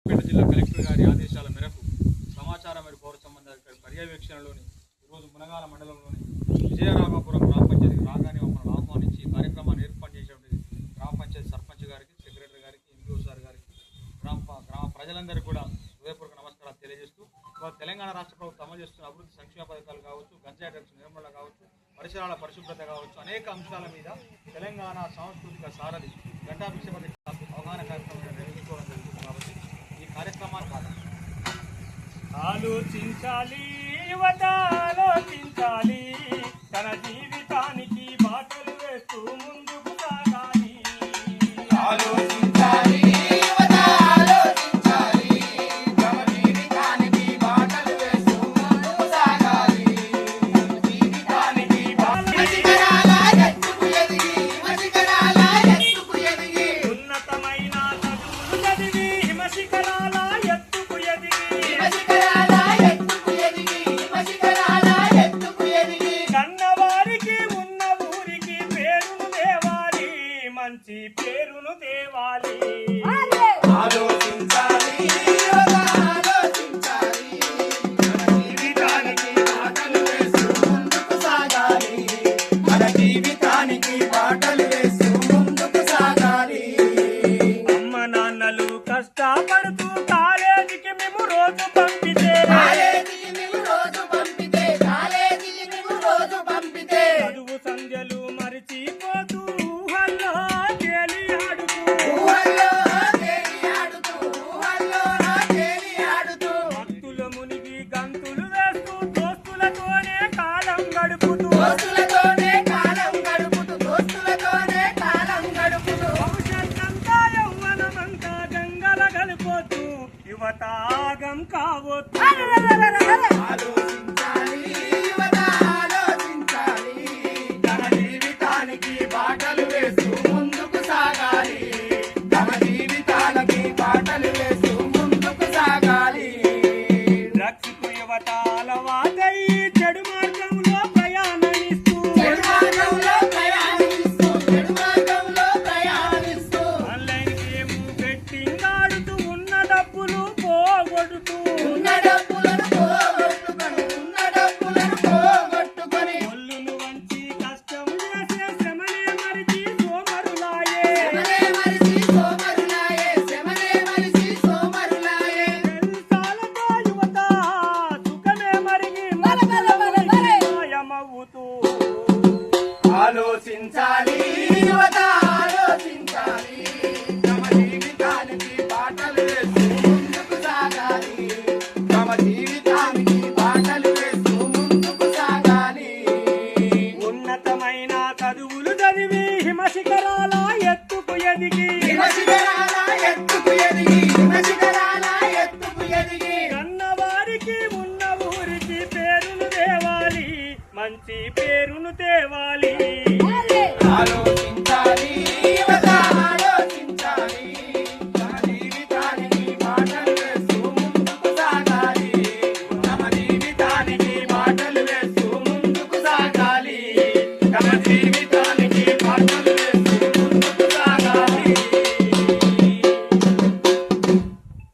సిద్దిపేట జిల్లా కలెక్టర్ గారి ఆదేశాల మేరకు సమాచార మరియు పౌర సంబంధాల పర్యవేక్షణలోని ఈరోజు మునగాల మండలంలోని విజయరామాపురం గ్రామ పంచాయతీకి రాగానే మమ్మల్ని ఆహ్వానించి కార్యక్రమాన్ని ఏర్పాటు చేసినటువంటి గ్రామ పంచాయతీ సర్పంచ్ గారికి, సెక్రటరీ గారికి, ఎంపీఓ సార్ గారికి, గ్రామ ప్రజలందరికీ కూడా హృదయపూర్వక నమస్కారాలు తెలియజేస్తూ తెలంగాణ రాష్ట్ర ప్రభుత్వం అమలు చేస్తున్న అభివృద్ధి సంక్షేమ పథకాలు కావచ్చు, గంజాయి డ్రగ్స్ నిర్మూలన కావచ్చు, పరిసరాల పరిశుభ్రత కావచ్చు, అనేక అంశాల మీద తెలంగాణ సాంస్కృతిక సారథి గంటా భిక్షపతి అవగాహన కార్యక్రమం నిర్వహించుకోవడం జరుగుతుంది. కాబట్టి ఈ కార్యక్రమాన్ని ఆలోచించాలి, యువత ఆలోచించాలి, తన జీవితానికి బాటలు వేస్తూ ముందుకు సాగాలి. ఆలోచించాలి, యువత ఆలోచించాలి, తమ జీవితానికి బాటలు వేస్తూ ముందుకు సాగాలి. జీవితానికి శిఖరాల ఎత్తుకు ఎదిగి, శిఖరాల ఎత్తుకు ఎదిగి, ఉన్నతమైన చదువులు చదివి హిమశిఖరాల ఎత్తుకు ఎదిగి, శిఖరాల ఎత్తుకు ఎదిగి, శిఖరాల ఎత్తుకు ఎదిగి, కన్నవారికి ఉన్న ఊరికి పేరును తేవాలి, మంచి పేరును తేవాలి. ఆలోచించాలి, యువత ఆలోచించాలి, మన జీవితానికి బాటలు వేస్తూ ముందుకు సాగాలి. మన జీవితానికి బాటలు వేస్తూ ముందుకు సాగాలి. అమ్మ నాన్నలు కష్టపడుతూ కాలేజీకి మేము రోజు పంపితే, కాలేజీకి మేము రోజు పంపితే, కాలేజీకి మేము రోజు పంపితే, చదువు సంధ్యలు మరిచిపోతూ ఊహల్లో తేలి ఆడుతూ, ఊహల్లో తేలి ఆడుతూ, ఊహల్లో తేలి ఆడుతూ, భక్తుల మునిగి గంతులు వేస్తూ దోస్తులతోనే కాలం గడుపుతూ, దోస్తులతోనే కాలం గడుపుతూ, దోస్తులతోనే కాలం గడుపుతూ, భవిష్యత్తంతా యవ్వనమంతా గంగల గలిపోతూ యువత ఆగం కావద్దు. ఆలోచించాలి, యువత ఆలోచించాలి, తమ జీవితానికి బాటలు వేస్తూ ముందుకు సాగాలి. తమ జీవితానికి బాటలు వేస్తూ ముందుకు సాగాలి. డ్రగ్స్ కు యువత అలవాటయ్యి చెడు మార్గంలో ప్రయాణిస్తూ, చెడు మార్గంలో ప్రయాణిస్తూ, చెడు మార్గంలో ప్రయాణిస్తూ, ఆన్లైన్ గేమ్ బెట్టింగ్ ఆడుతూ ఉన్న డబ్బులు పోగొడుతూ, ఉన్న డబ్బులను పోగొట్టుకొని, ఉన్న డబ్బులను పోగొట్టుకొని, ఒళ్ళును వంచి కష్టం చేసే శ్రమనే మరిచి సోమరులాయే, శ్రమనే మరిచి సోమరులాయే, శ్రమనే మరిచి సోమరులాయే, జల్సాలతో యువత సుఖమే మరిగి మాయమవుతూ. ఆలోచించాలి, యువత ఆలోచించాలి, తమ జీవితానికి బాటలు వేస్తూ ముందుకు సాగాలి. తమ జీవితానికి బాటలు వేస్తూ ముందుకు సాగాలి. ఉన్నతమైన చదువులు చదివి హిమశిఖరాల ఎత్తుకు ఎదిగి, శిఖరాల ఎత్తుకు ఎదిగి, శిఖరాల ఎత్తుకు ఎదిగి, కన్నవారికి ఉన్న ఊరికి పేరును తేవాలి, మంచి పేరును తేవాలి.